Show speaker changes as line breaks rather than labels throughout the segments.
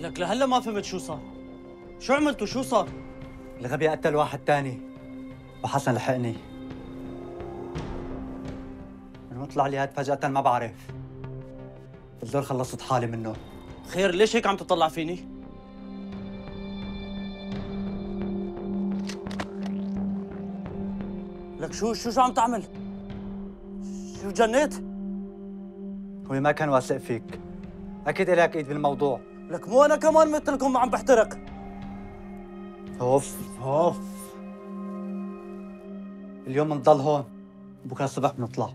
لك لهلا ما فهمت شو صار. شو عملتوا؟ شو صار؟
الغبي قتل واحد تاني وحسن لحقني. من وين طلع لي هاد فجأة ما بعرف. الدور خلصت حالي منه.
خير ليش هيك عم تطلع فيني؟ لك شو عم تعمل؟ شو جنيت؟
هو ما كان واثق فيك. أكيد إلك إيد بالموضوع.
لك مو أنا كمان مثلكم عم بحترق.
اوف اوف. اليوم بنضل هون، بكره الصبح بنطلع.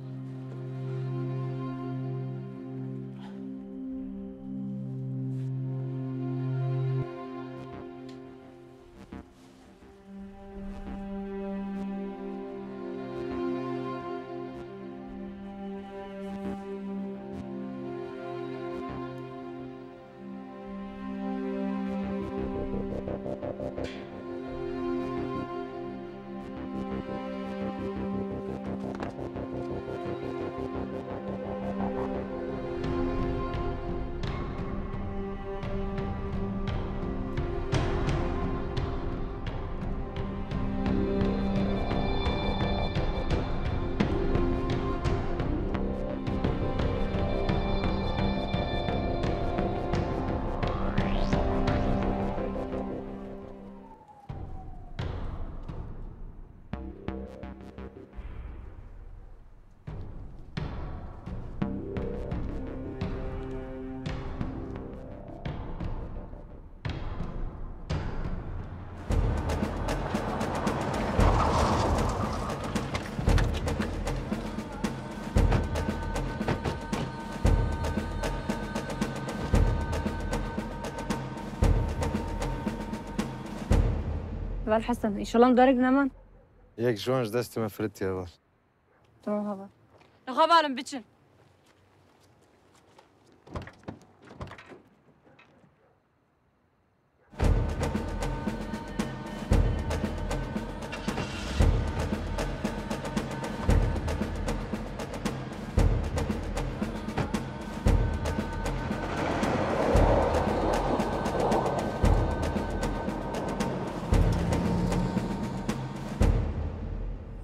بال حسن ان شاء الله مدارك نمان.
یک جوانش دستم فرتی اول.
تمام هذا. خبرم بتشن.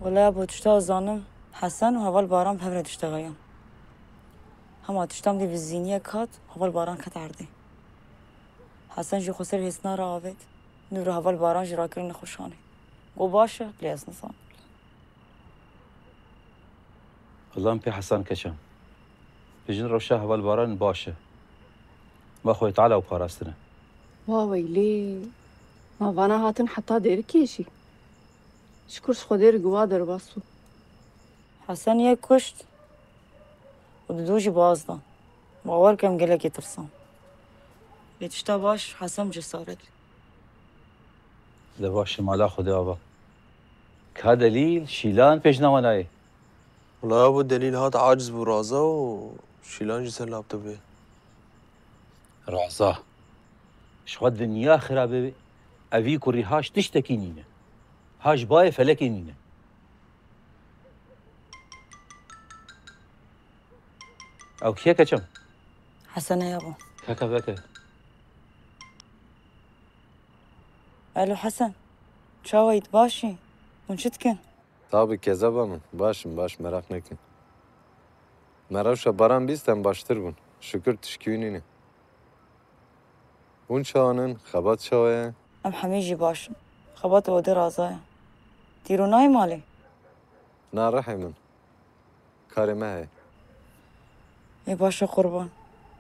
والله ابو تشتغل ظانم حسن وهوا الباران بهبرة تشتغيان. هما تشتام دي بالزينية كات هوا الباران كات عردي. حسن جي خسر هسنا رابط نور هوا الباران جي راكرين خوشاني. قو باشا ليس نصان.
والله مبي حسن كشم. بجن روشا هوا الباران باشا. ما خوي تعالى وباراستنا.
ويلي ما فانا هاتن حتى ديركيشي. شكرش خدير قوادر باسو.
حسن يك كشت ودودوجي بازدا وأول كم قلك يترسم بيتشتا باش حسن جسارت
ده باشا مالا خدي أبا كها دليل شيلان بيجنا وناي
والله ابو الدليل هات عاجز برازا وشيلان جسر لابتو بيه
رعزاه شو الدنيا خرابة أبيك الرهاش تشتكي نينا هاش باي فلكي نينا أو كيا كم
حسن يابا
كاكا بكا
الو حسن شاويت باشي ونشتكن
tabi kezaba mı? Baş merak nekin. Meravşa baran bizden baştır bun. Şükür tişkiyinini. Bun çağının xabat çağıya.
ام حميجي باشن خبط ودي رازايا تيرو ناي مالي
Narahi min. Karime hay.
يا باشا قربان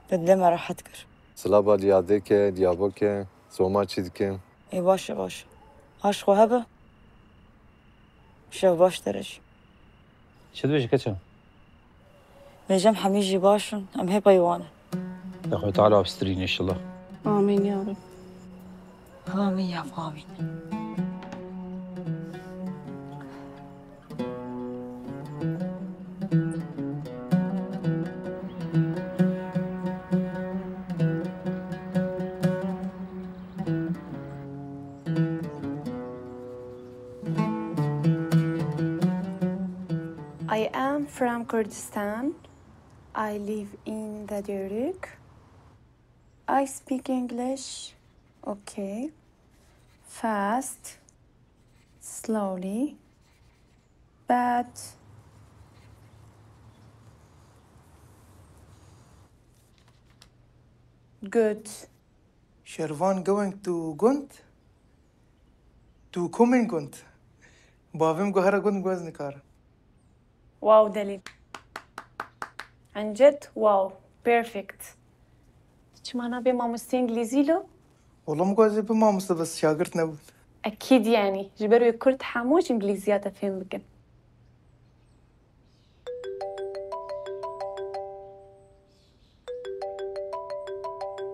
تدلما راح تكر
Slaba diyadeke, diyaboke, zoma çidke.
يا باشا باشا هاش خو هبه شاف باش درج
شو دوجي كم
نجم حميجي باشن ام هي بيوانه
يا أخوي تعالوا أبسترين إن شاء الله
آمين يا رب.
آمين يا آمين
I am from Kurdistan. I live in Dadiruk.
I speak English. Okay. Fast. Slowly. Bad. Good.
Shervan going to Gunt? To Kumin Gunt. بافم قهرة Gunt جوز نكار.
واو دليل. عن جد واو. Perfect. شو معناه بماموستي إنجليزي له؟
والله مجوز بما مستبس شاقرت نبود.
أكيد يعني جبروا يكرت حاموش إنجليزيات فين بكن.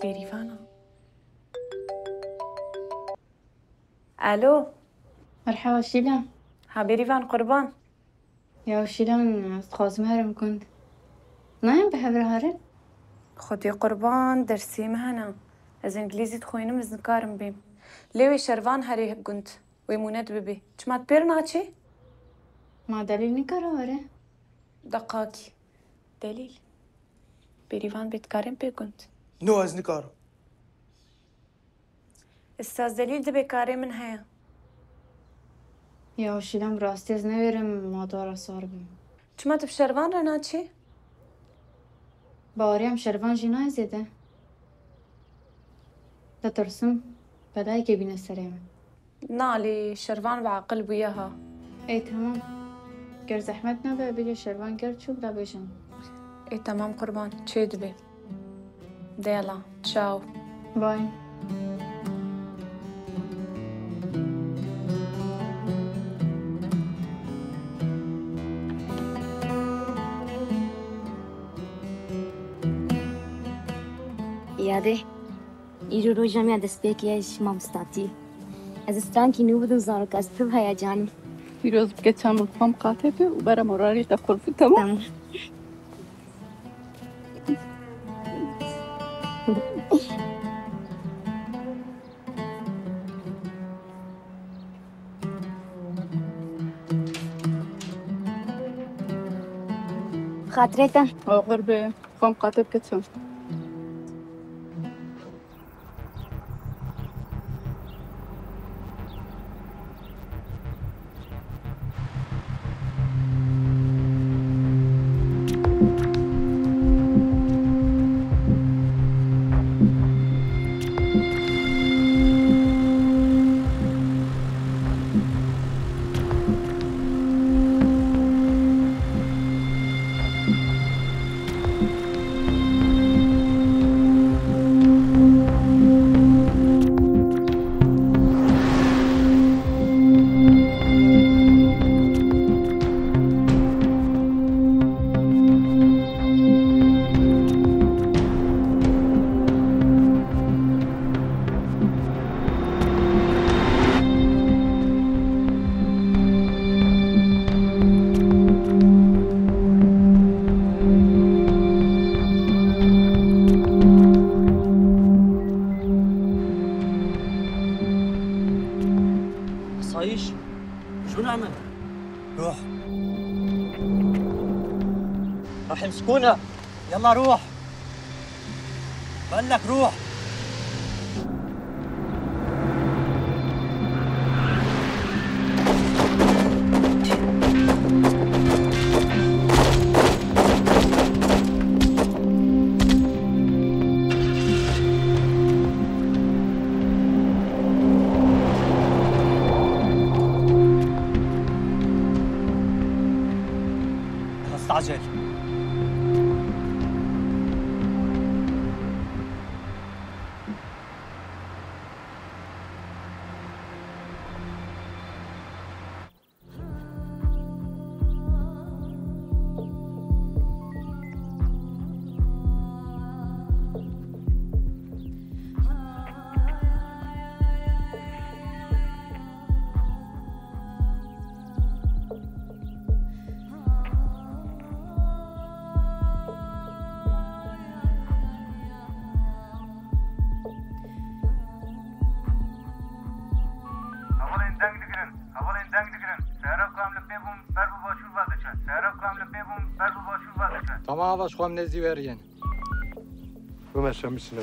بيريفانا. ألو.
مرحبا شيلان.
ها بيريفان قربان.
يا شيلان تخاز مهرم كنت نايم بحبر هارن.
خدي قربان درسي مهنا. از إنجليزي تخوينم مزنكارم بيم. ليوي شرفان هري كنت ويمونات ببي. شمات بيرناتشي؟
ما دليل نكراره.
دقاكي. دليل. بيريفان بيتكارم بي كنت.
نو از نكار.
استاذ دليل دبي كاري من هيا.
يا شيلان براستيز نويرم ما دارا صار بي.
شمات بشرفان رناتشي؟
باوريم شرفان جناي زيده. لا ترسم بلاي كبين السلامة.
نالي شرفان بعقل وياها.
اي تمام. گر زحمتنا بقى بيجي شرفان گر شو بلا بيجن.
اي تمام قربان تشي دبي. ديلا تشاو.
باي.
یاده ایرو رو جمعی دست بکیش مامستاتی از استرانکی نو بدو زارو از تو هیجانی
فیروز بگه چند مطمئن قاطبه و برای مراری دخل في تمام
خاطرتان
آخر به فهم قاطب کتم
صايش شو نعمل؟ روح راح يمسكونا يلا روح بقول لك روح استعجل
تمام باش خوام نزی ورین
بمشى مش نو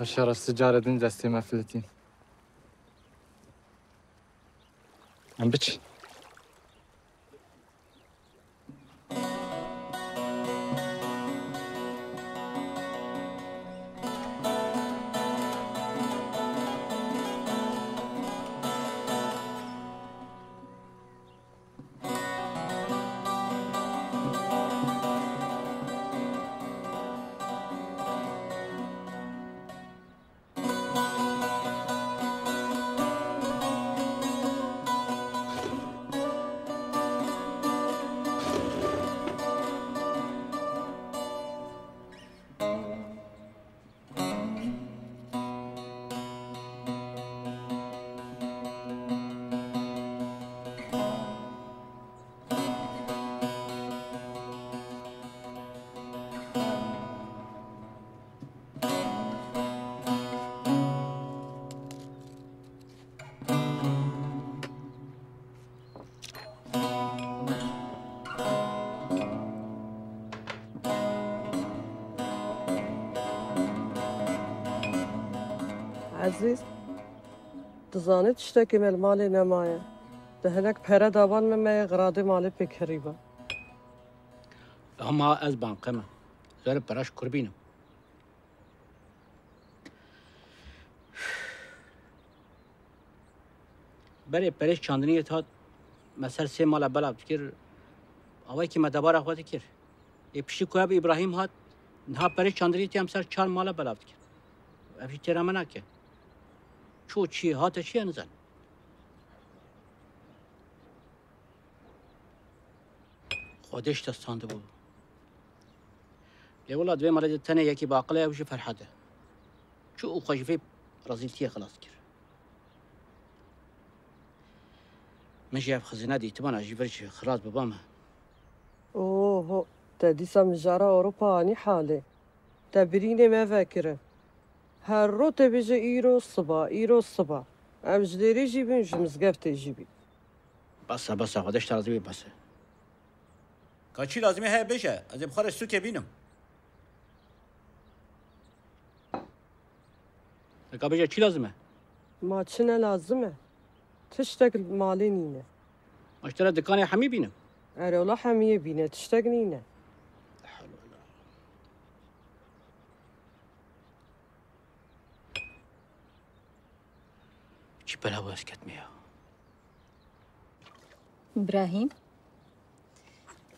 هالشارع السجارة دين دستي مفلتين عم بتش
عزيز تزاني تشتكي من المال نماية دهنك بحرة دابان مما يغراضي مالي بكريبا
اما از بانقمه زور براش قربینم بله پرش چاندنی هات مثلا سه مال بلا بکر اوای کی مدبار اخوات کر ای پیشی کواب ابراهیم هات نه پرش چاندنی تی هم سر 4 مال بلا بکر افی تیرا مناکه چو چی هات چی انزن خودش تستانده بود لولا دوی مال تنه یکی باقله وش فرحته شو خوش في رزيلتيه خلاص كر ماشي في خزينه دي تبان اجيبرش خلاص بابامها
اوه تديسا مجارة اوروبا اني حالي تبريني ما فاكرة هالرو تبيجي ايرو الصبا ام جديري جيبين جمزقفت جيبي
بس خودش ترازوي بس كاچي لازمي هي بشه از بخار السوق بينم رقابه چی لازمه؟
ما چنه لازمه؟ تشتاق مالي نينه
اشترى دكان حمي بينم
اري والله حمية بينه تشتاق نينه چی بلا واسكت ميا
ابراهيم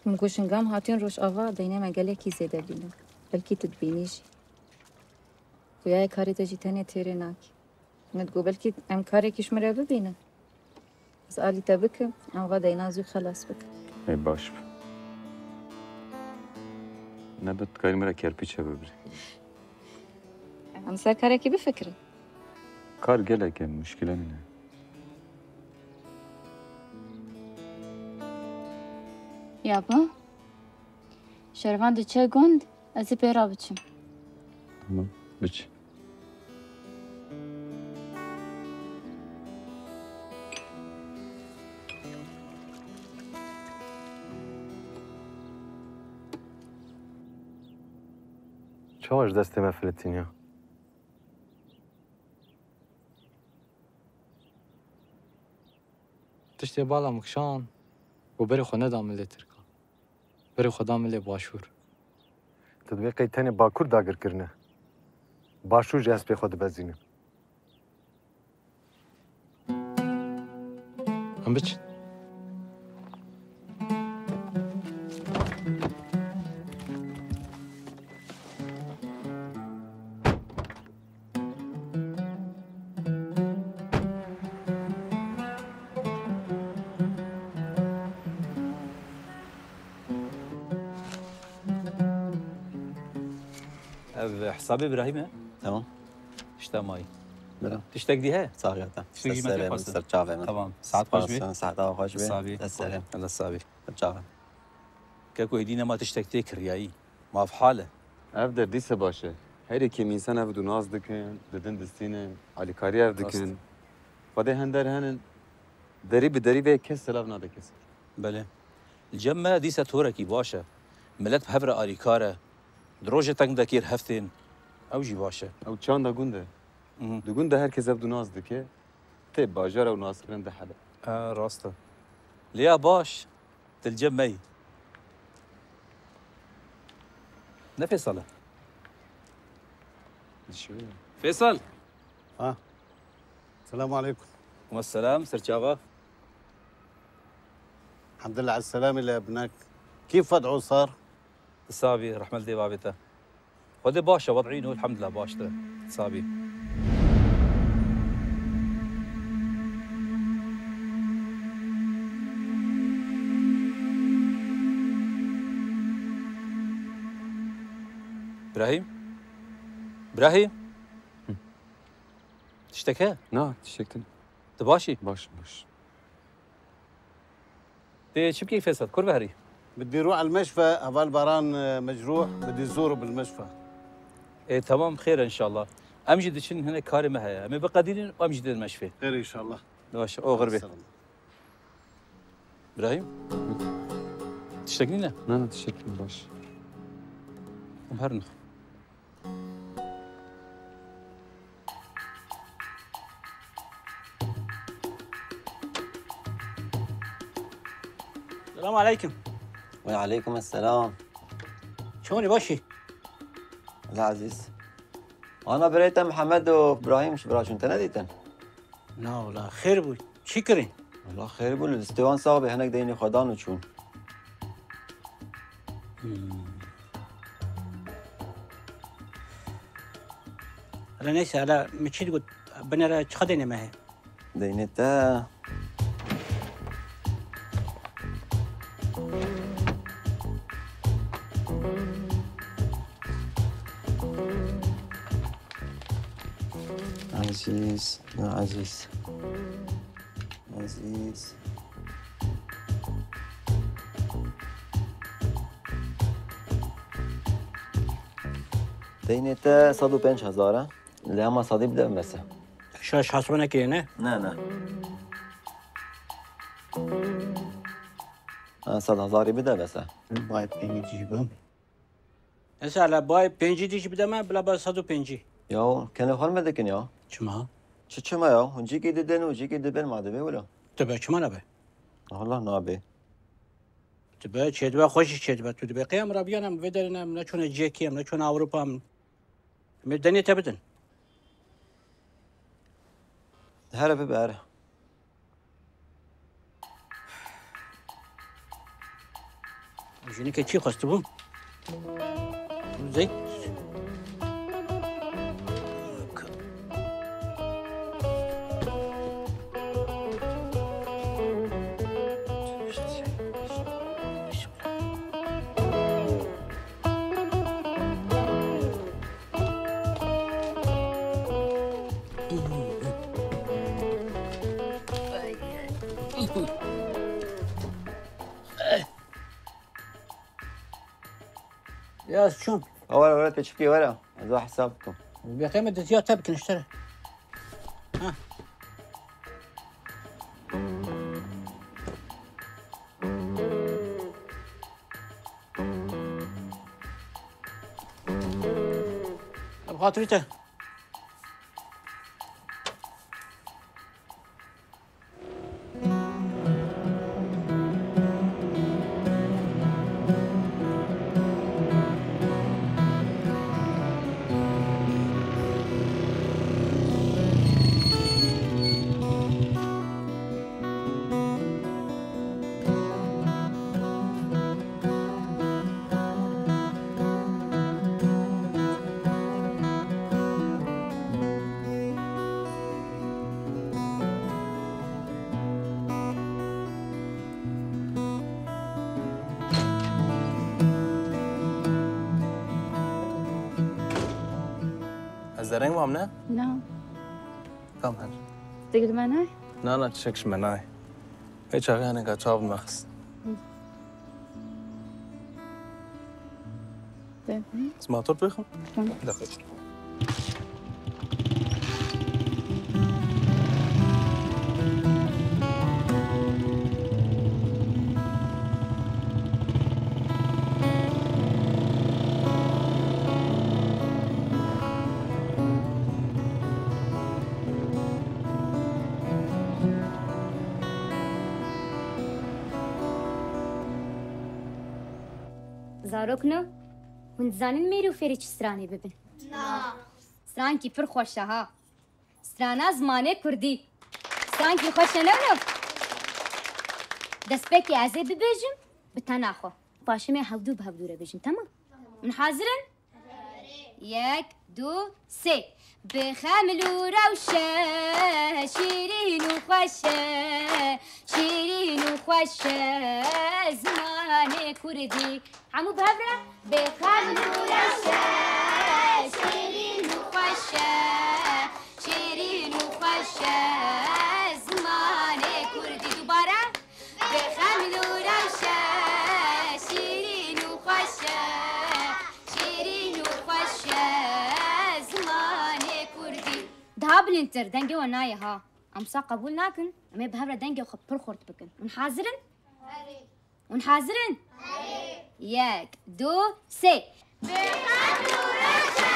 مگوشنگام هاتين روش آوا دينه مگله کی زده بینم بلکی تدبینیشی وياي كاري تجي تانية تيري ناكي نتقو بلكي ام كاري كيش مرة ببينه بس قالي تبك ام غدا ينازو خلاص بك
اي باش نبت كاري مرة كيربيتشا ببري
ام سا كاري كي بفكري
كار قلق مشكلة منها
يابا شرفان دي چه گوند ازي بيرا بچم
تمام بچ
چاوش دست مفلتینیا
تشتي بالا مكشان وبري خو ندام اللي تركا بري خو دام اللي باشور
تدوی قیتنی باکور داگر کرنه باشور جهاز به خود بزینه
هم بچ
حسابي ابراهيم
تمام
اشتا ماي
بلا
تشتاق ديها
صاغيتا
تشتاقي ما
مستر جافي
تمام ساعات خوش بي
ساعات خوش بي
السابي
السلام
الله السابي
جافي
كاكو يدينا ما تشتاق تكرياي ما في حاله
افدر ديسه باشه هيري كي ميسان افدو ناز دكن ددن دستينه علي كارير دكن خدي هندر هنن دري بدري به كس سلاف ناده كس
بله الجمة ديسة توركي باشا ملت بهفرة آريكارة دروجة تنگ دكير هفتين او جی باشه
او چاندا گونده دو گونده herkes ev du naz dike te bajara û naskirin de hele
راسته ليا باش تلجمي نفصل فيصل
السلام عليكم.
والسلام سرجاغا.
الحمد لله على السلامة لابنك. كيف وضعه صار؟
صابي رحمة الله بابته. خذي باشا وضعينه الحمد لله باشته صابي. ابراهيم ابراهيم تشتكى؟
لا تشتكتني.
تباشي؟
باش
شو بكي فيصل؟ كل بهري
بدي اروح على المشفى، هبال باران مجروح، بدي ازوره بالمشفى.
ايه تمام خير ان شاء الله. امجد شن هنا كاري ما هي، امي بقديرين وامجد المشفى.
خير ان شاء الله.
باش او غربي. ابراهيم تشتكينا؟
لا تشتكني باش.
مهرنا.
السلام عليكم.
وعليكم السلام.
شلوني باشي؟
لا عزيز. أنا بريت محمد وإبراهيم شبراش أنت ناديتن؟
لا والله خير بوي، شكرا.
والله خير بوي الاستوان صاحبي هناك ديني خدان وشون.
أنا نيسا على مشيت قلت بنا خديني معي.
دينتا عزيز يا عزيز عزيز دينتا 105,000 اللي هم صديق ده بس
شاش حسبنا كده نه؟
نه 100,000 بده بس
باید پنجی جیبم. هسه على باید پنجی دیش بده من بلا با 105.
يا كان خال مدكن يا
چما؟
چما يا ونجي كي ددن وجي كي دبن ما دبي ولا
تبع چما نبه؟
والله نابي
تبع چدوا خوش چدوا تو دبي قيام رابيانم ودرنم نه چون جيكيم نه چون اوروبام مدني تبدن
هرب بار
جوني كي خستبو زي يا شلون؟
اول ولا تشكي ولا هذا حسابكم
بقيمة زيادة تبكي نشتري ها بخاطرته
الزرنگ با هم نه؟
نه
کام هر
تقدر معنا؟
نه تشکش منای هیچ آقای هنگا چاب مخست اسماتور بخون؟ دقیق
زاروکنو هون زانین میرو فری چی سرانی ببین سران کی پر خوشه ها سرانا زمانه کردی سران کی خوشه نونو دست بکی عزی ببیجم بتنا خو باشم هودو بهودو رو بجم تمام من حاضرن یک دو سه بخمل و روشه شیرین و خوشه شیرین و خوشه زمان کردی همو بهبره بخمل و روشه شیرین و خوشه شیرین و خوشه زمان کردی دوباره بخمل و روشه شیرین و خوشه شیرین و خوشه ده بلنتر دنگه و نایه ها امسا قبول نکن اما بهبره دنگه و خب پر خورد بکن اون حاضرن؟ اون حاضرن؟ یک دو سه بخمل و روشه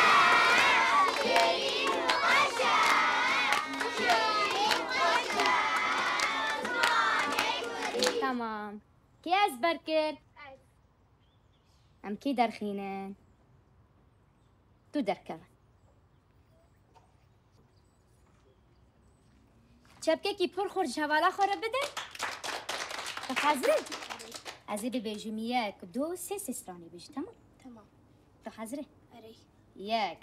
شیرین و خوشه شیرین خوشه زمانه کردی تمام کی از برکر؟ ام کی درخینن؟ تو درکن چپکه کی پر خورد جوالا خوره بده تو حاضره از این ببیجم یک دو سه سرانی بیش تمام تو حاضره یک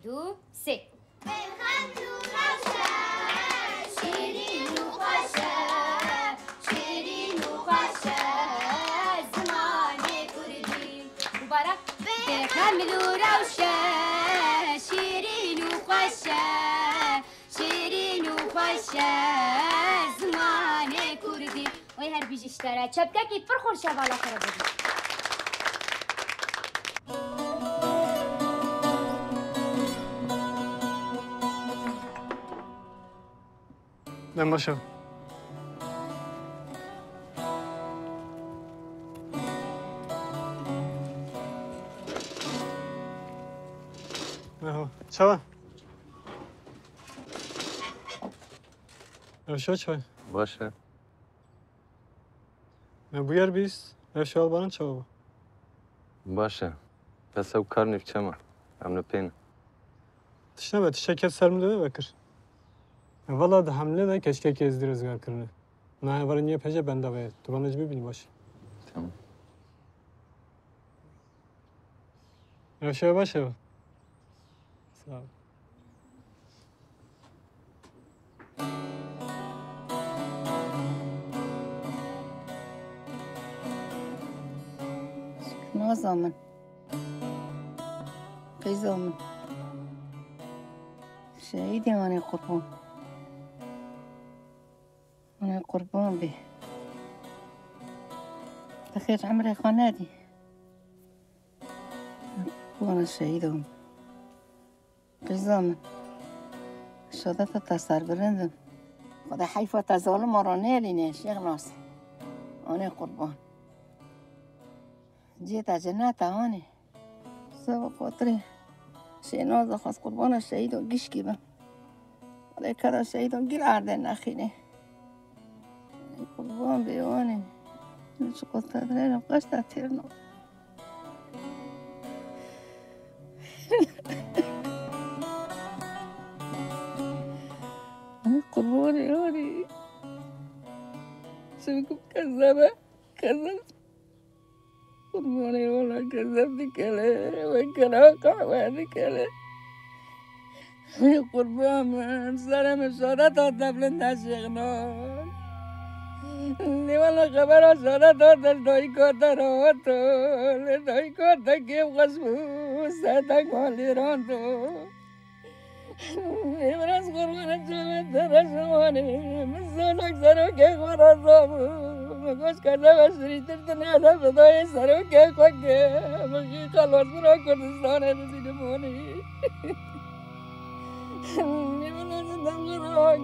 دو سه بخمل و روشه شیرین و خوشه شیرین و خوشه زمان کردی دوباره بخمل و روشه شیرین و خوشه شیرین و خوشه زمان کردی وای هر بیش اشتره چپکه کی پر خور شوالا خورا بودی
نماشا چاوا روشا چای
باشه
بویر بیست روشا بارن چاوا
باشه پس او کار نیفچه هم نپین
تشنه به تشکر سرم دوه بکر والا ده حمله ده کشکه که ازدی روزگار کرنه نه ولی نیه پیجه بنده باید تو بانج ببینی باشه
تمام
روشا باشه سلام
نازامن قیزامن شهیدی من قربان من قربان بی بخیر عمري خانادي وانا شهيدهم قزامن شدت تسر برندم خدا حیفا تظالم آرانه لینه شیخ ناس آنه قربان جيت جنات هاني سبب خاطري شيناز خاص قربان الشهيد وقش كيبا ولا كذا الشهيد وقل عردن أخيني قربان بيواني شو قلت أدري قشت أتيرنا قرباني يوني شو بكم كذابة كذبت قرباني والله كذبت كله وكان واقع وهذا كله يا قربان من سلام شهادة الدبلن تشيغنون اللي والله خبر شهادة الدوي كوتا روتو الدوي كوتا كيف غصبو ساتك والي راندو يبرز قربان الجوة ترشواني مسونك سرو كيف ورزابو مگوش کرده و شریتر تنها بدای سرو که کوکه مگی خلاص برا کردستان رسیده مونی نیمون زندم گروه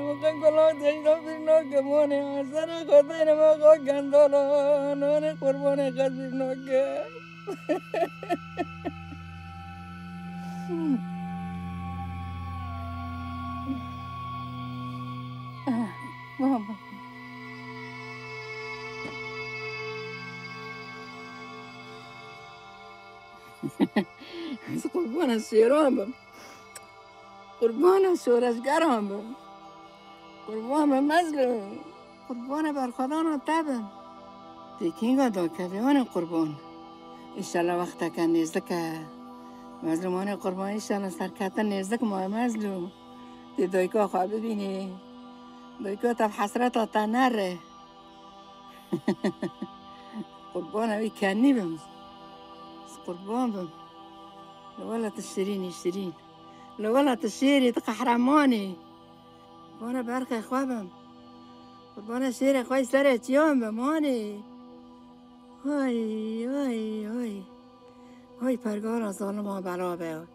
مکن کلا دیشتا بیرنو که مونی سر خودی نمکا گندالا نون قربان خد بیرنو که بابا قربان شیران بم، قربان شورشگران بم، قربان مظلوم، قربان برخدان و تبم. دیکینگا دا کفیان قربان. ایشالله وقتا که نزدک مظلومان قربان ایشالله سرکتا نزدک ما مظلوم. دی دایکا خواه ببینی. دایکا تب حسرت تا نره. قربان اوی کنی بم. قربان بم. لولت الشيرين شيرين لولت الشيري قهرماني وانا برخي خوابم وانا شيري خوي سرت يوم بماني هاي هاي هاي هاي پرگار ظالما بلا به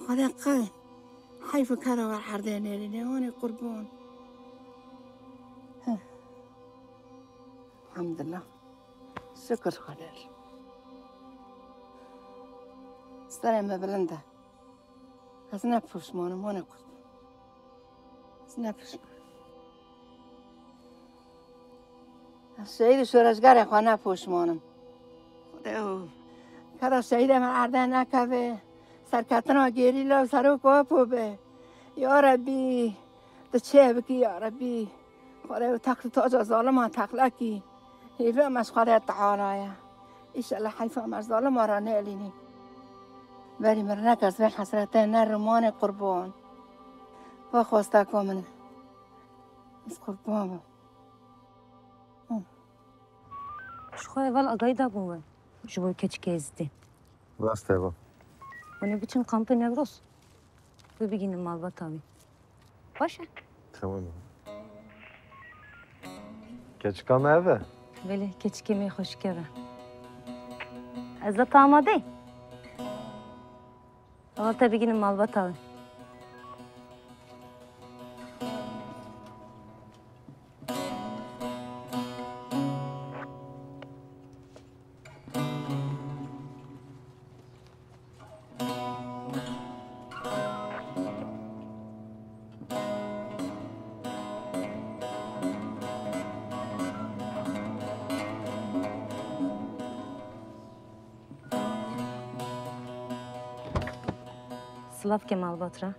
خدا قه حیف کرا ور حرده نیری نواني قربان الحمد لله شكر خدا سرم بلنده از نپوشمانم ما نکن از نپوشمانم از شهید شورشگر خواه نپوشمانم خدا کدا شهید من عرده نکوه سرکتنا گیری لو سرو کاپو به یا ربی ده چه بکی یا ربی خدا تقل تاج ظالمان تقلکی حیفه مش خدا تعالی ایشالله حیفه مش ظالمان را نعلینی ولی مرنک از بین حسرته نرمان قربان با خواسته کامنه از قربان
شخواه اول آگاهی دا بوه جبوی کچ کهزدی
راسته با
ونی بچین کامپی نگروس بگینیم مال باتاوی باشه
تمام کچ کام اوه
ولی کچ کمی خوش که ازت آماده اول تا بگینیم مال باتاوی Slav Kemal Batra.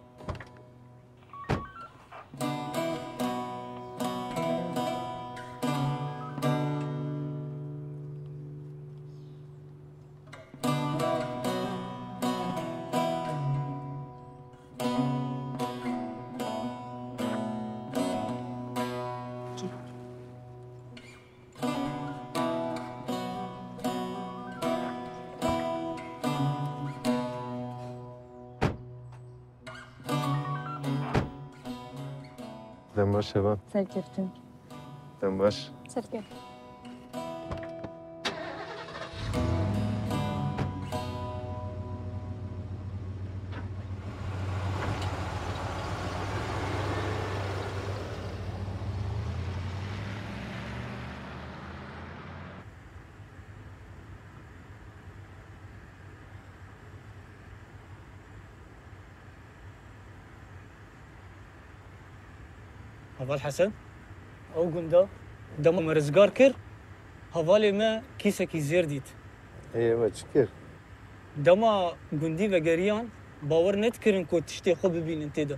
دم باش شباب
سر کفتون
دم باش
سر کفت
هفال حسن او گنده دم مرزگار کر حوالی ما کیسه کی زیر دید
ایوه چکر
دم گندی و گریان باور نتکرن که تشتی خو ببینن تیدا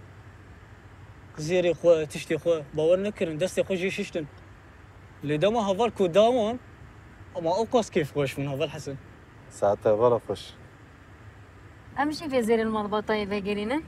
زیر خو تشتی خو باور نکرن دست خو جیششتن لدم حوال کو دامان اما اوقاس کیف خوش من هفال حسن
ساعته غلا خوش
امشي في زير المضبوطة إذا قرينا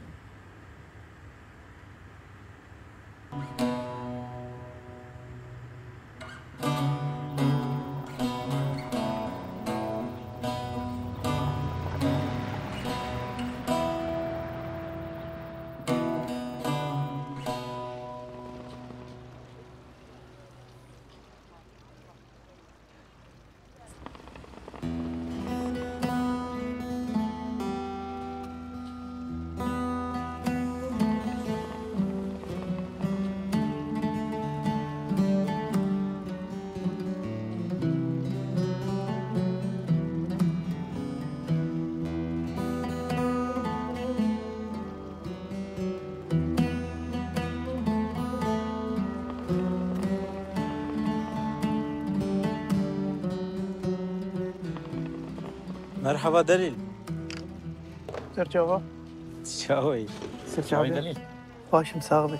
مرحبا دليل
سرچاوا
چاوی
سرچاوا باشم ساغبی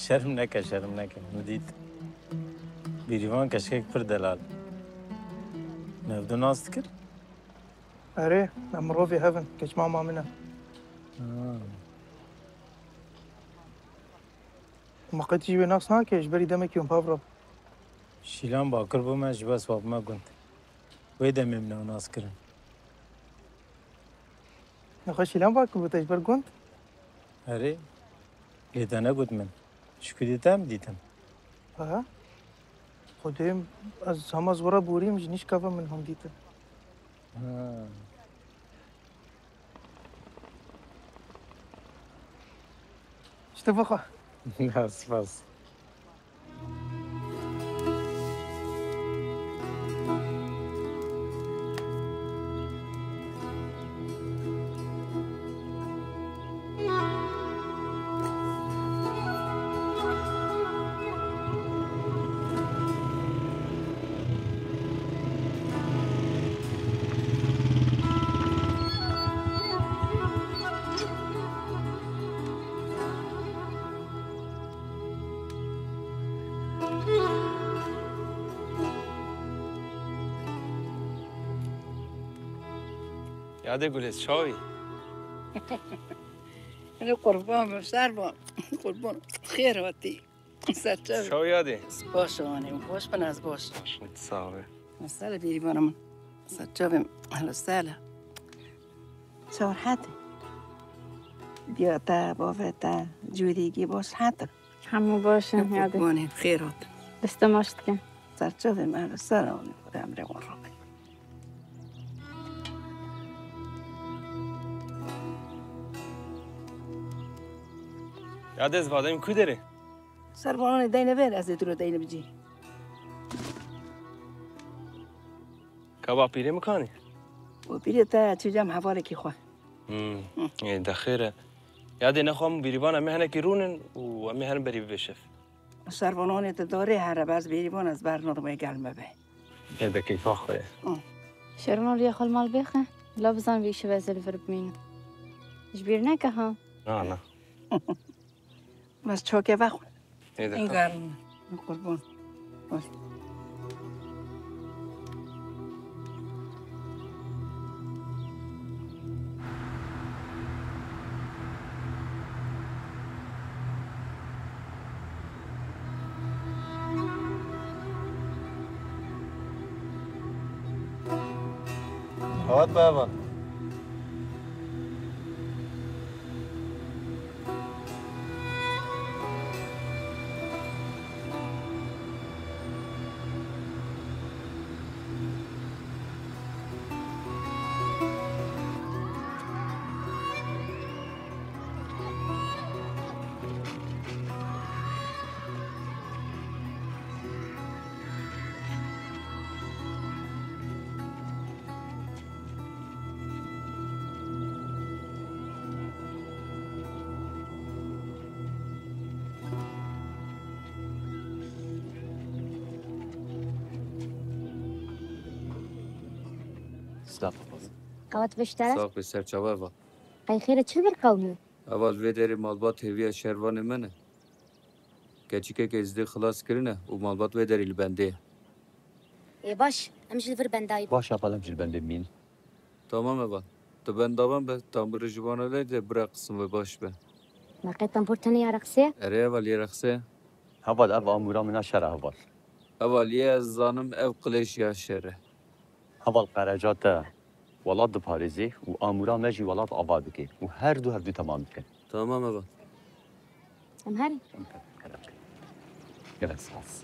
شرم نکن ندید بیریوان کشکک پر دلال نفدو ناست کرد؟
اره امرو في هفن كش ماما منها ما قد تجيب ناس ناكش بري دمك يوم بافرب
شیلان باکر بوم جباس واب ما گند وی دمی منو ناس کرن
نخش لام باكو بتجبر كنت
اره لیدانه گود من شکو دیتم
ها خودم از هم از ورا بوریم جنیش کافه من هم دیتم اشتفقه
بس
یاده گلست شاوی
أنا قربان بسربان قربان خير واتي ساتشا
شو یاده
باش أنا باش بناس باش
صافي
مسألة بيري بارم ساتشا هلا سالة شو حاتي بياتا بافتا جوديجي باش حاتر
همو باشن یاده
قرباني خيرات
دستماشت کن
ساتشا هلا سالة أمري ورا
یاده از وادم کو داره
سربانان دینه بر از دور دینه بجی
کباب پیره مکانی
و پیره تا چجام حواله کی خو
دخیره یاده نخوام بیریبان مهنه کی رونن و مهنه بری بشف
سربانان داره هر باز بیریبان از برنامه گلمه به
یاده کی فاخه
شرمان ريا خال مال بيخه لا بزان بيش بازل فربمين جبيرنا كها
نه
بس چوکه وقت
این
این گرم قربان باش
هات بابا
قوات بشترك
صاحب سرچاوا
أي خير شو بالقومي
اول وی داری مالبات هویه شروان منه کچی که ازده خلاص کرنه و مالبات وی داری البنده
إيه باش أمشي الفر بنداي
باش اول امشي البنده مين
تمام اول تو بندابم به تنبور جوانه لیده برا قسم و باش به
لقيت تنبورتني يا رقصة
اره اول یه رخصه
هبال أبا أمورا من الشرع هبال
اول یه از زانم او قلیش یا شره
هبال قرجات ولاد باريزي وأمورا ماجي ولاد أبادكي وهردو تمام كن
تمام اول
أمهري
يلا ساس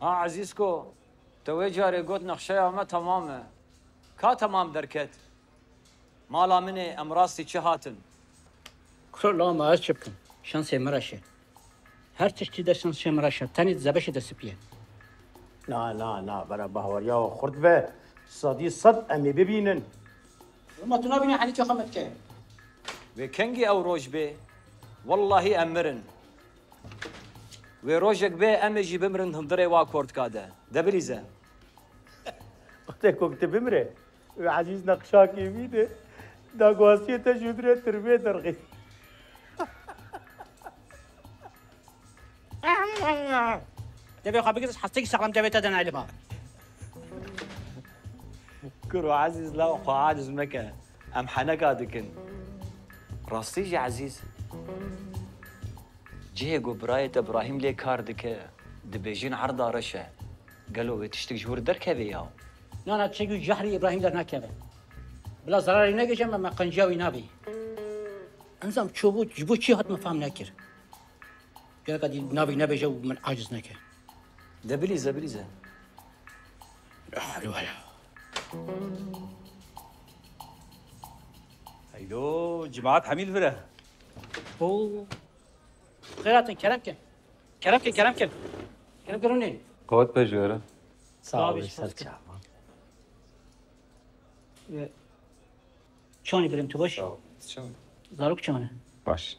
عزيزكو توي جاري قلت نقشة ما تمامه كا تمام دركت مالا مني امراسي چهاتن
كل لا ما أشبكن شانس مرشه هر تشتي درسن شي مرشه تاني زبش دسبيه
لا لا لا برا بهوريا وخرد به صدي صد امي ببينن
ما تنابيني حالي شو خمت كه
وكنجي او روج بي والله امرن وروجك بي امجي بمرن هندري واكورد كاده دبريزه
وقتك وقت بمره وعزيز نقشاك يمينه دا قواسية تجدره تربيه درغي
تبي خبيك حسيك سلام تبي تدنا على بعض
كرو عزيز لا خو عاجز مكة ام حنكا دكن راستيجي عزيز جيجو براية ابراهيم لي كار دكه دبيجين عرضه رشه قالوا تشتك جور دركه بياو
لا تشيجو جحري ابراهيم درنا كذا بلا ضرر نجي ما قنجاوي نبي انزم تشوفوا جبوا شي هات ما فهم نكر قال قد نبي جو من عاجز نكر
دبليزه بليزه
حلو حلو
هيدو جماعات حميد فره
اوه خيرات كرم كرونين
قوت بجوره
صعب سلچا شلوني بريم تو باش زاروك چونه
باش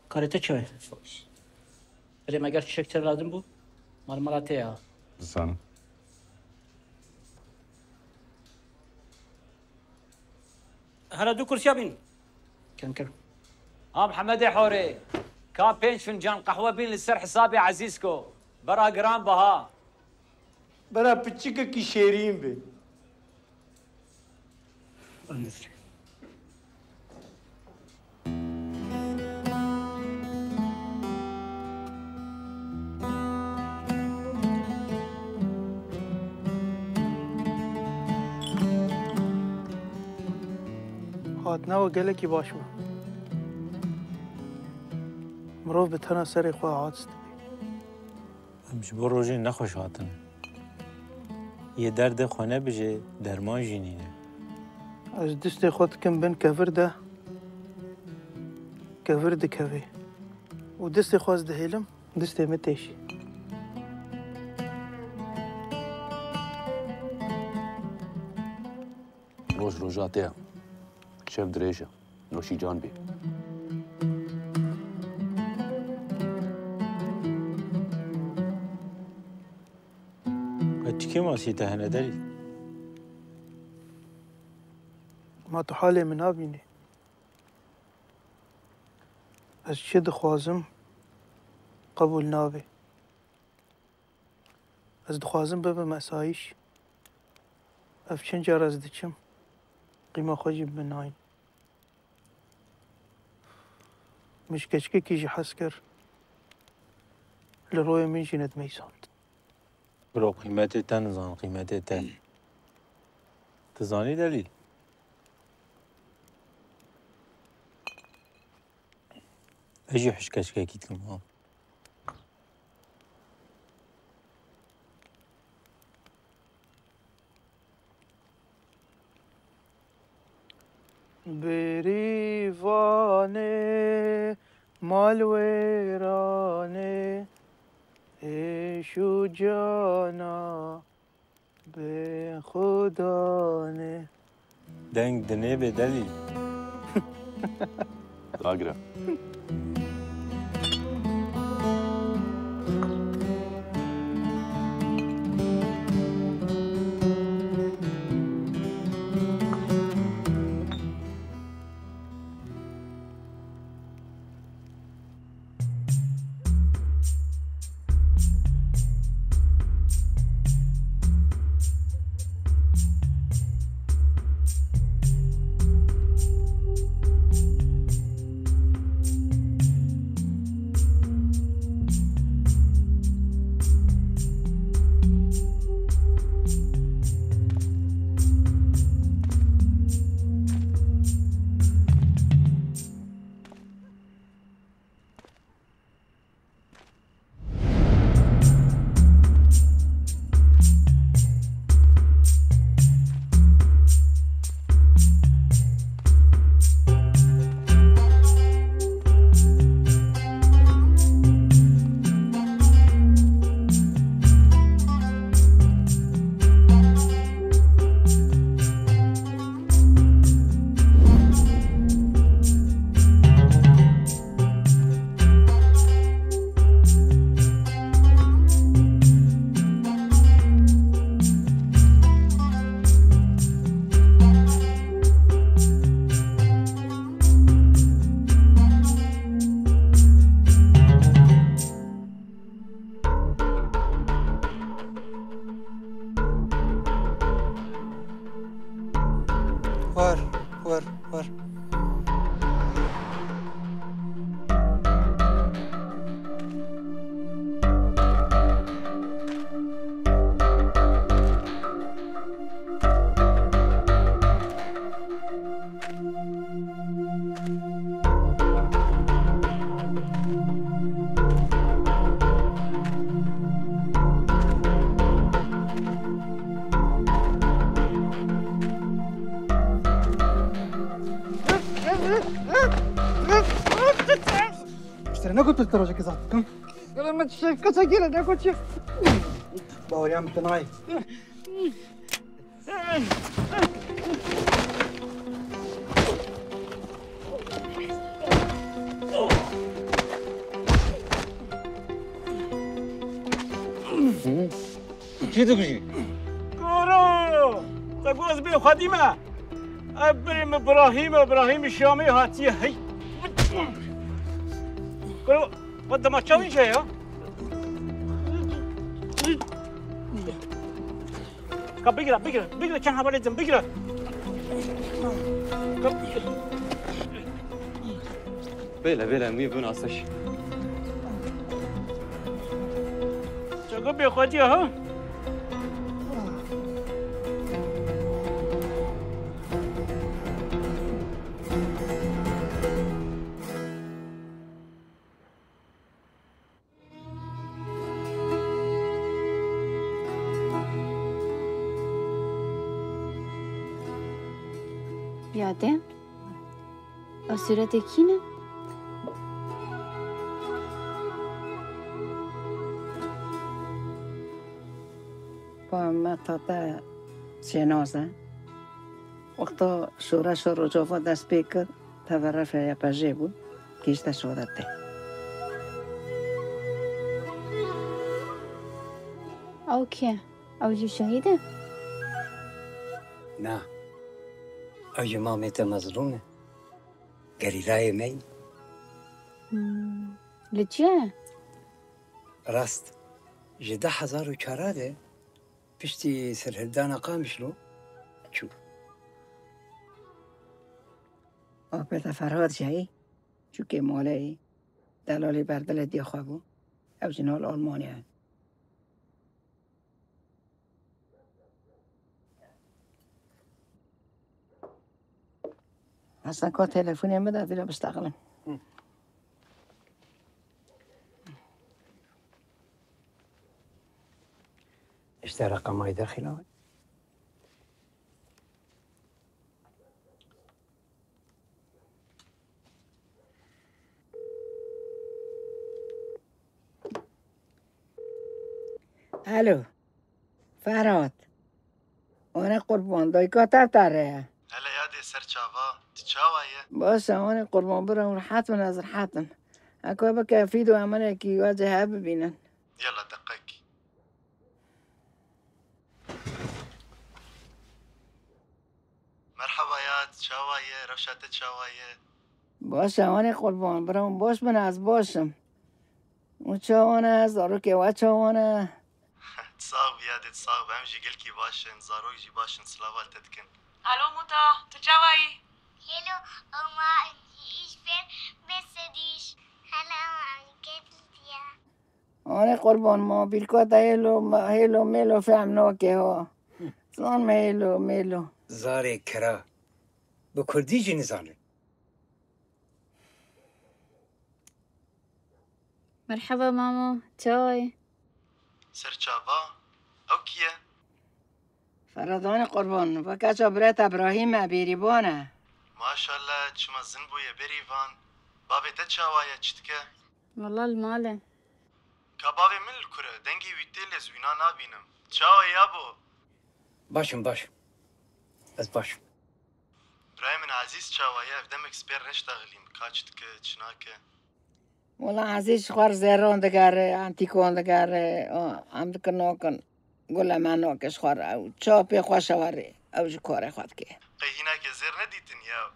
کارته چه
باش
بريم اگر شکتر لازم بود مرمراته یا
زن
هلا دو كرسي بين كم
محمد حوري كان بينش فنجان قهوه بين للسر حسابي عزيزكو برا جرام بها
برا بتشيكا كي شيرين بي
هاتنا وقالك باش بو مروف بتنا سري خواه عادست
امش بو روژی نخوش هاتن یه درد خونه بجه درمان جینینه
از دست خود کم بین کفر ده کوی و دست خواست ده هیلم دست متیشی
روژاتیا شف دریجه نوشی جان بی
چی ماسی تهنه داری؟
ما تو حالی من نبینی از چه دخوازم قبول نابی از دخوازم ببه مسایش اف چند جار از دچم قیمه خوشی بناین مش کچکی کیجی حس کر لروی من جیند میساند
برو قیمت تن زان قیمت تن تزانی دلیل اجي حشكاش كاكيت كم
بریوانه مالویرانه ایشو جانا به خدانه
دنگ دنه به دلیل
لاگره
ور ور اشترينا قلت الدرجة كذا كم
لما تشوف كسجل انا كنت شوف
باور يا عم تناي
چی دکشی؟ کارو تگوز بی خادیمه ابراهیم ابراهیم شامی هاتیه هی کارو ود ما چاوی چه یا؟ کب بگیره چند حوالی زن بگیره
بله می بون آسش
چگو بی خادیه ها؟
بیاده؟ صورت کینه؟
با ما تا جنازه وقتا شورش و رجافا دست بکر تورف یا پجه بود کشته شدته
او که؟ او جو شهیده؟
نه او امامت مظلومه گریلای می
لچه؟
راست جده 1004 ده پشتی سرهدان قامش لو چو
او پیتا فرهاد جایی چو که ماله دلالی بردل دی خوابو او جنال آلمانیه اصلا که تلفونی هم بده دیلا بستقلم
اشترى رقم داخله
الو فرهاد انا قربان دایکا تره
هلا يادي سر شافا تشاوايه
باشه انا قربان برم راحت من از راحتن اكو بك فيدو امانه كي واجه ببینن
يلا دقيق مرحبا يا تشاوايه روشات تشاوايه
باشه انا قربان برم باش من از باشم وچاوانه زارو که وچاوانه
تصاغ يادي تصاغ بمجي قلكي باشن زارو يجي باشن سلاوال تدكن
الو موتا تجاوي
هلو أما إيش بين بسديش هلا ما قلتيا
انا قربان ما بالكوتا هيلو ميلو فهمنا که ها زان ميلو
زاري كرا بكردي جي نزانه
مرحبا ماما چای
سر شافا اوكيه
فرادان قربان و کجا برات ابراهیم بیریبانه
ما شاء الله چما زنبو يا بريفان بابي تشاوايه چتكه
والله الماله
كبابي من الكره دنگي ويتيل زوينا نابينم تشاوايه يابو
باشم از باشم
برايم من عزيز تشاوايه بدمك سبير نشتغلين كاچتكه چناكه
والله عزيز خوار زيرون دگاره انتيكون دگاره ام دکنوکن گله منو کش خوار او چاپی خوشواره او جو کار خود که
قيهنا كزير نديتن يا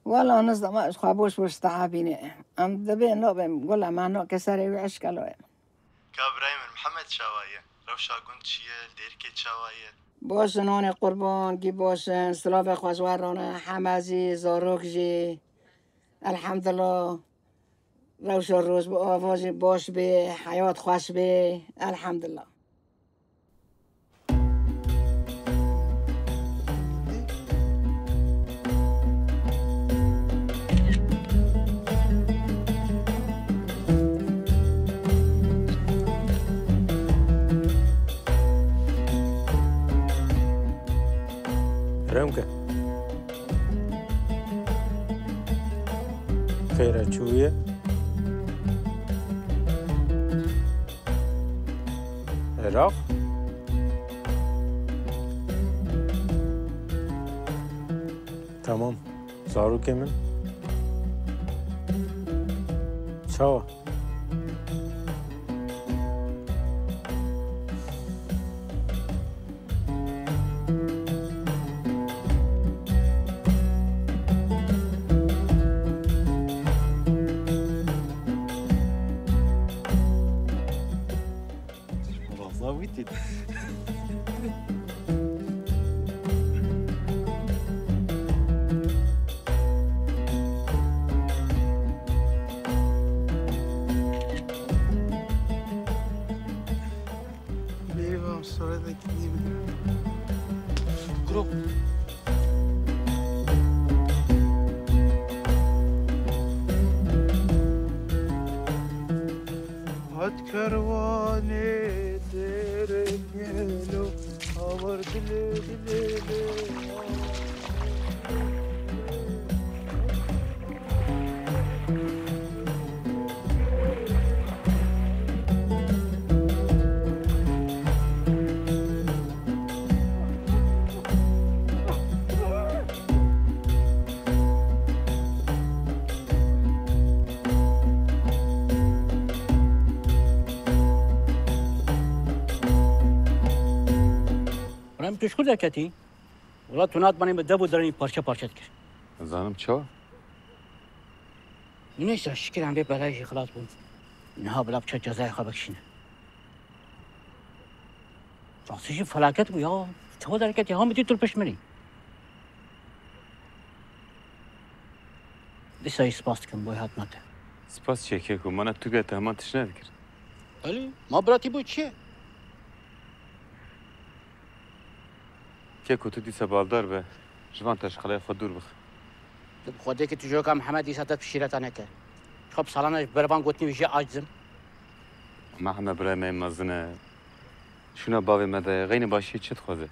والله نزد ما اش خوابوش بوش تعبيني ام دبي نوبم گله منو كسري وعش كلوه
كابرايم محمد تشاوايه روشا قنت شيه ديركي تشاوايه
باشن آن قربان گی باشن سلاف خوشوارانه حمزی زاروک جی الحمدلله روش روز با آواز باش به حیات خوش به الحمدلله
رمكة خيرات شوية عراق تمام صاروا كمان سوا
تو شو دکتی؟ ولی تو نات منی دبو درنی پارچه پارچه کرد.
زانم چه؟
نیست شکر هم به بلایش خلاص بود. نه بلاب چه جزای خواب کشینه. راستی فلاکت بود یا تو درکتی هم می‌تی تو پشمری. دیسای سپاس کن باید نده.
سپاس چه که من تو گه تهمتش نکرد.
ولی ما براتی بود چیه؟
که تو دیسا بالدار به جوان تشخله خود دور بخ.
خودی که تو جوکا محمد دیسا تات بشیرت نکرد. خب سالانه بربان گوتنی ویژه عاجزم.
ما همه برای من مزنه. شونا باوی مده غین باشی چت خوزه.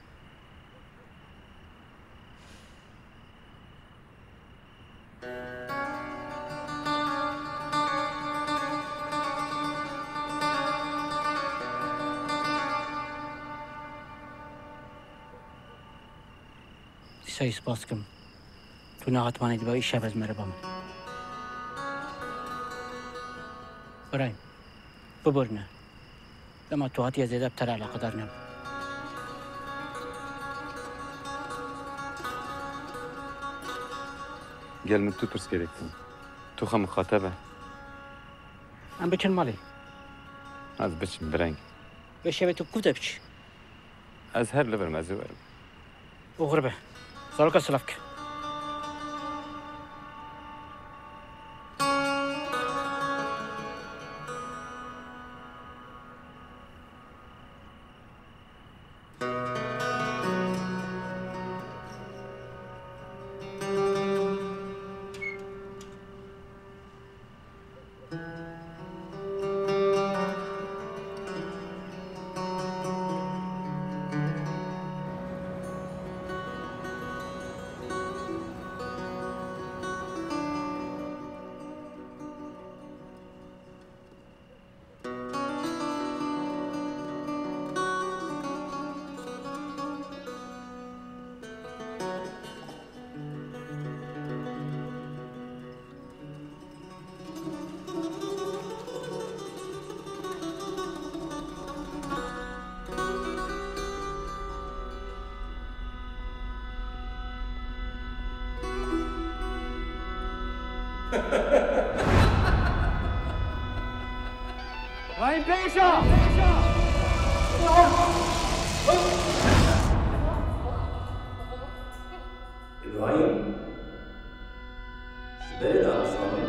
دیسای سپاس کن. تو نهات مانی دی با ایش شب از مربام. برایم. ببرنه. لما تو هاتی زیاده بتر علاقه دار نم.
گل من تو ترس گرفتم. تو خم مخاطبه.
ام بچن مالی.
از بچن برنگ.
بشه تو کوده بچ.
از هر لبر مزورم.
وغربه. صاروك سلفك.
راين بيشا بلد أصلا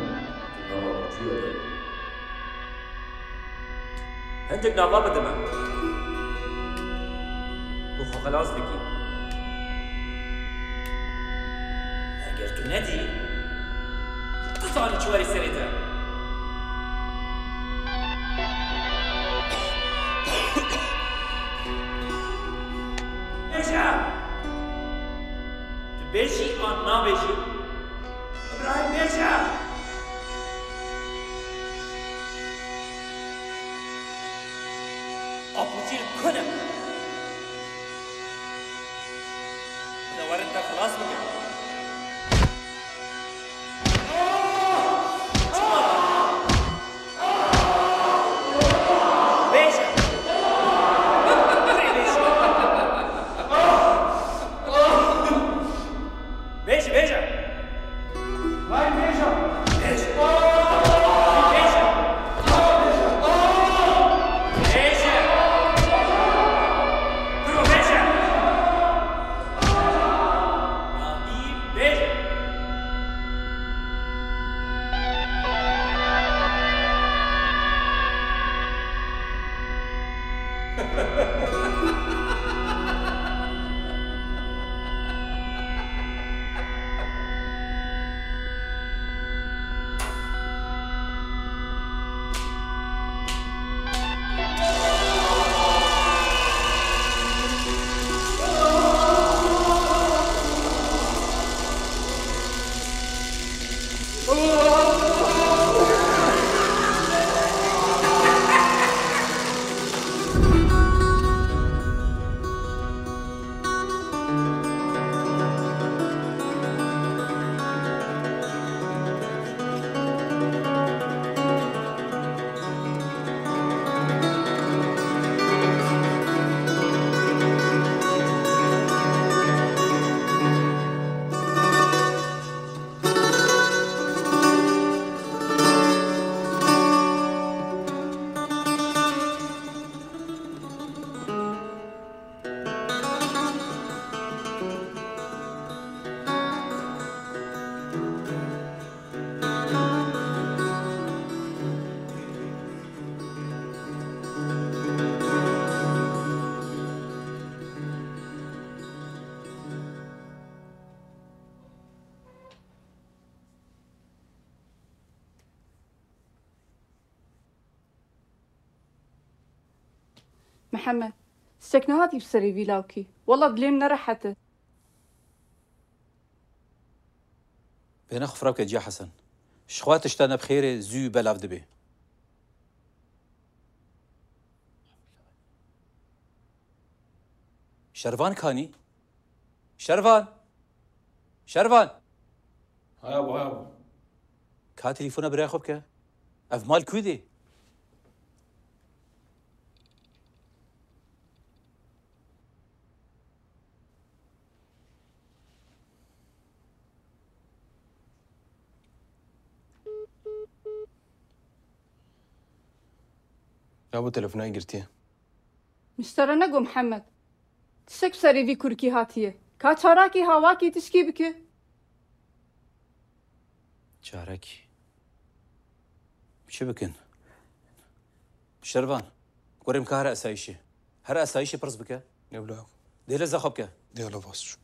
هندك نافا بدمه وخو خلاص بكي اگر تو ندی تو تانی چواری سریده ارجع تو بیشی آن نا بیشی ابراهیم ارجع أبوتير كنم نور أنت خلاص بك
محمد السكنة بسري فيلاوكي والله دليم نرحته
بين خفراك يا حسن شخوات اشتانا بخير زو بلاف دبي شرفان كاني شرفان
هاي ابو
كا تليفونه برياخبك اف مال كودي
يا ابو تلفوني قرتيه
مشترى نقو محمد تسك بسري في كركي هاتيه كا تشاراكي هواكي تشكي بك
شاركي شو بكن شرفان قريم كهر اسايشي هر اسايشي برز بك
يبلا
ديلا زخبك
ديلا باسش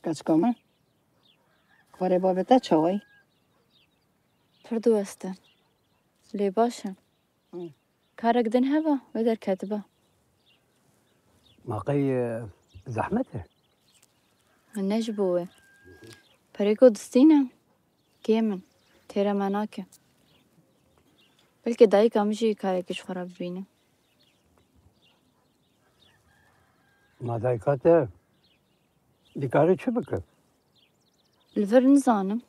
کچکامه خواره بابتا چاوی
پردو است لی باشه کارک دن هوا و در کتبه
ماقي زحمته
نجبوه پریکو دستینه کیمن تیرا مناکه بلکه دایی کامشی کارکش خراب بینه
ما دايكاته ديكاري چه بكر
الفر نزانم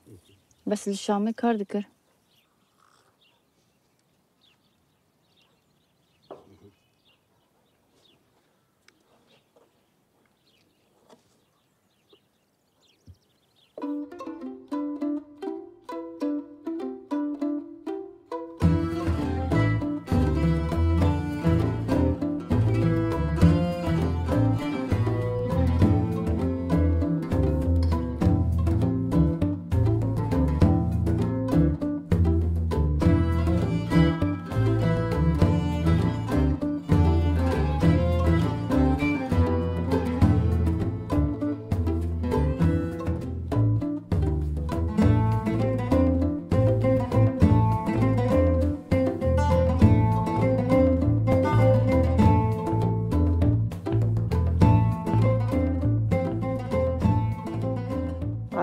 بس الشامي کار دکر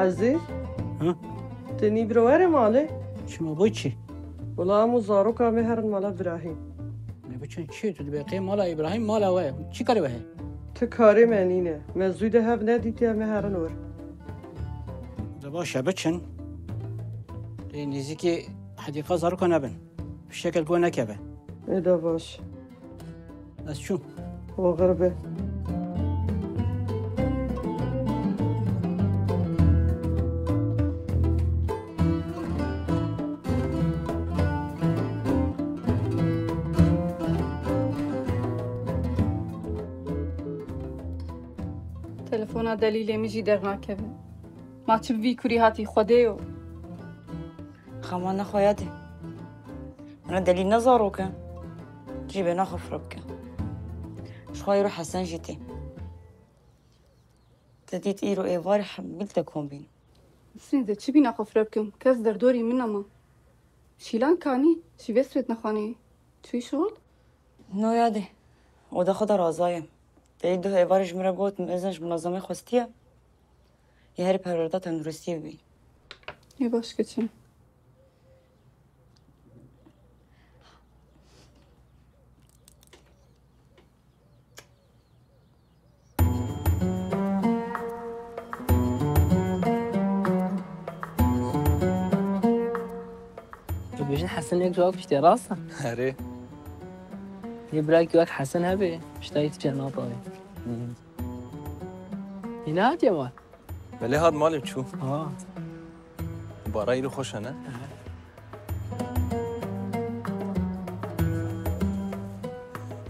عزیز تنی برواره ماله
شما بوی چی؟
والله همو زارو که مهرن مال ابراهیم
بچن چی تو بقیه مال ابراهیم مال اوه چی کاری وه؟
تو کاری منینه مزوید هف ندیتی مهرن ور
باشه بچن نزدیکی حدیقه زارو که نبن به شکل گوه نکبه
ایدا باش
از چون؟
و غربه
تلفونا دلیل میجی در نکبه ما چه وی کری هاتی خوده و
خمان نخواهده انا دلیل نزارو که جیبه نخف ربکه شخواهی رو حسن جیتی تدیت ایرو ایوار حبیل تکون بین
سنده چی بی نخف ربکم کس در دوری من اما شیلان کانی چی بسویت نخوانی چوی شد؟
نو یاده او ده خود رازایم دید دو ایوارش میره گوت ازنش منظمه خوستیه یه هری پرورده تندرستی بی
یه باش که چه
بيجن حسن يك جواك بشتي راسه
آره
يبراك جواك حسن هبي اشتايت جنا طاي هنا هات يا مال
ولی هاد مالم چو بارایی رو خوشه نه؟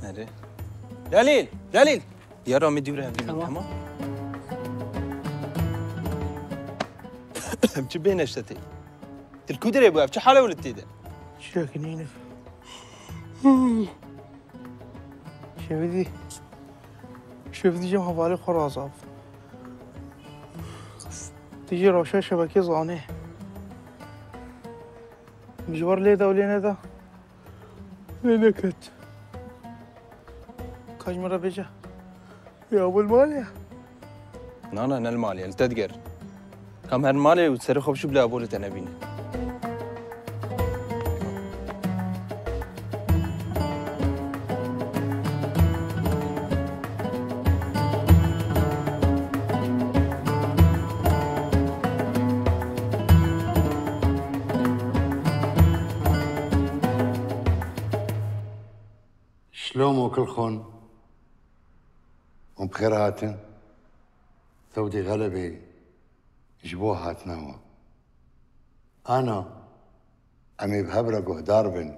آره جلیل یا رامی دوره تمام چه بینشتی؟ تلكو دري ابو شو حاله ولد تيدا
شاكنينك شوفدي جم حوالي خرازاب تيجي روشة شبكة زانه مجبر ليه ده وليه ده لنكت كاج مرة بيجا يا ابو المالية
انا المالية التدقر كم هالمالية وتصير خوب شو بلا ابو تنبيني
شلومو كلخن وبخير هاتن تودي غلبي جبوه هاتنوا أنا أمي بهبرقه داربن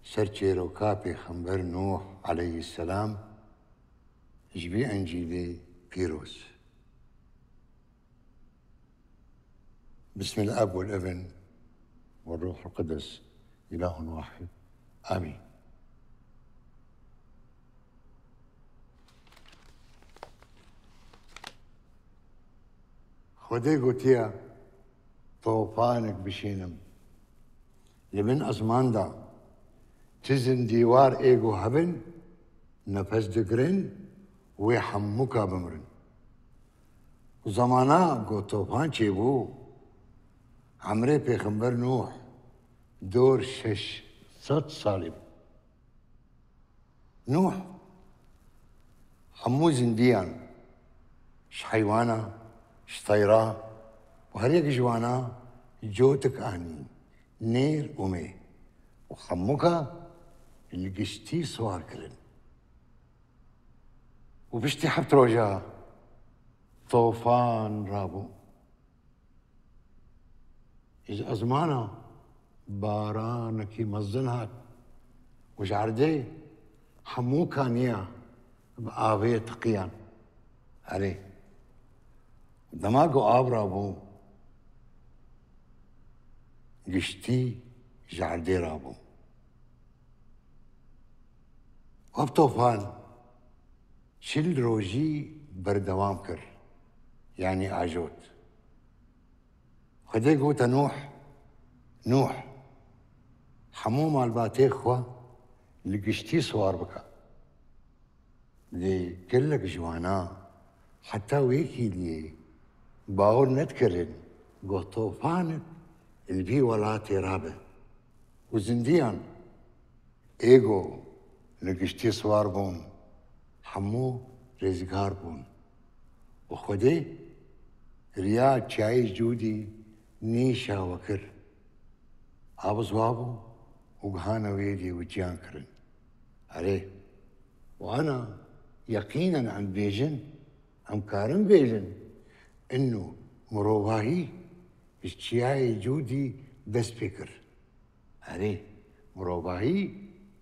سرچي روكابي خنبر نوح عليه السلام جبي أنجيلي بيروس بسم الأب والابن والروح القدس إله واحد آمين خدي قوتيا طوفانك بشينم لمن أزماندا تزن ديوار إيجو هبن نفس دقرن ويحموكا بمرن زمانا قو طوفان چيبو عمري پیغمبر نوح دور 600 صالب نوح حمو زنديان ش حيوانا ش طيرا وهريك جوانا جوتك اني نير امي وحموكا اللي قشتي سوار كرن وبشتي حبت روجا طوفان رابو إذا أزمانا بارانكي مزنهات وجعردي حموكا نيا بآبية تقيان عليه دماغو آب رابو قشتي جعردي رابو وب طوفان شل روجي بردوام كر يعني عجوت خدي قوتا نوح حمو مال باتيخوا لقشتي صوار بكا دي كلك جوانا حتى ويكي لي باور نتكرن قو طوفانك البي ولاتي رابع وزنديان ايجو لقشتي صوار بون حمو رزقار بون وخدي رياض شاي جودي نيشا وكر عبز وابو وقهانا ويدي وجيان كرن عليه وانا يقينا عن بيجن ام كارن بيجن انه مروباهي الشياي جودي دس بيكر عليه مروباهي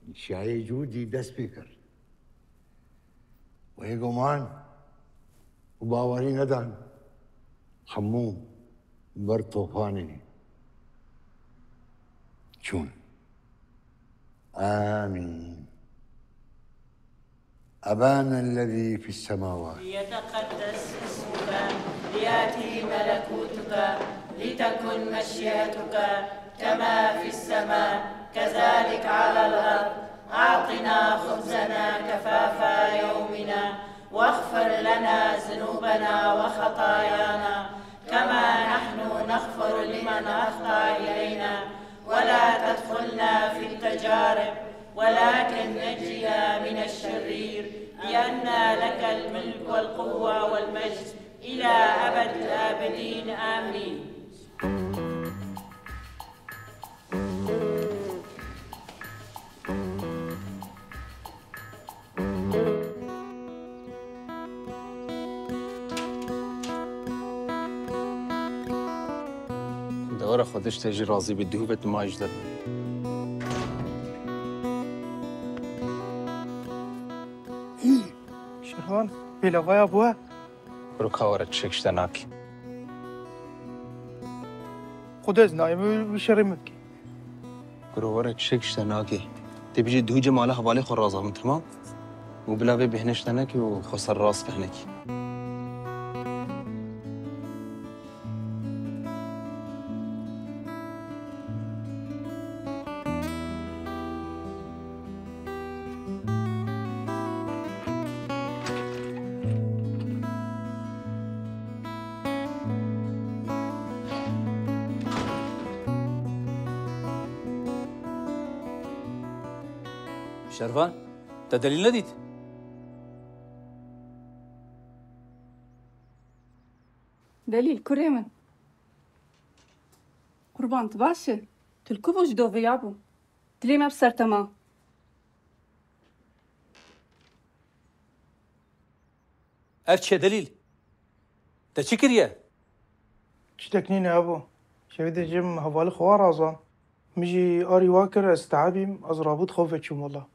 الشياي جودي دس بيكر ويقو مان وباوري ندان حموم بر طوفاني شون آمين أبانا الذي في السماوات
ليتقدس اسمك ليأتي ملكوتك لتكن مشيئتك كما في السماء كذلك على الأرض أعطنا خبزنا كفافا يومنا واغفر لنا ذنوبنا وخطايانا كما نحن نغفر لمن أخطأ إلينا ولا تدخلنا في التجارب ولكن نجنا من الشرير لأن لك الملك والقوة والمجد إلى أبد الآبدين آمين.
دورة خدش تجي راضي بالدهوبة ما أجدر
شرهان بلا ويا ابوها
ركاورة تشكشتناكي
خدز نايم بشرمك
كروورة تشكشتناكي تبيجي دهوجة مالها بالي خرازة من تمام وبلا بي بهنشتناكي وخسر راس بهنكي
شرفان انت دليل نديت
دليل كريمن قربان تباشي تلكبو جدو فيابو تلي ما بسر تمام
افتش دليل تشكريا
شتكنين يا ابو شهيد جم هوالي خوار ازان مجي اري واكر استعابيم از رابط خوفت شوم والله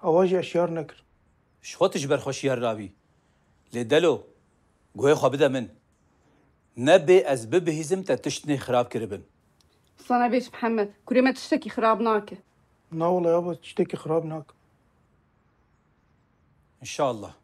اواجي اشيار نكر
شخوتش برخوشيار رابي لدلو قوي خو بدا من نبي از ببهزم تتشتني خراب كربن
صانا بيش محمد كريمة تشتكي خرابناك
لا والله يابا تشتكي خرابناك
ان شاء الله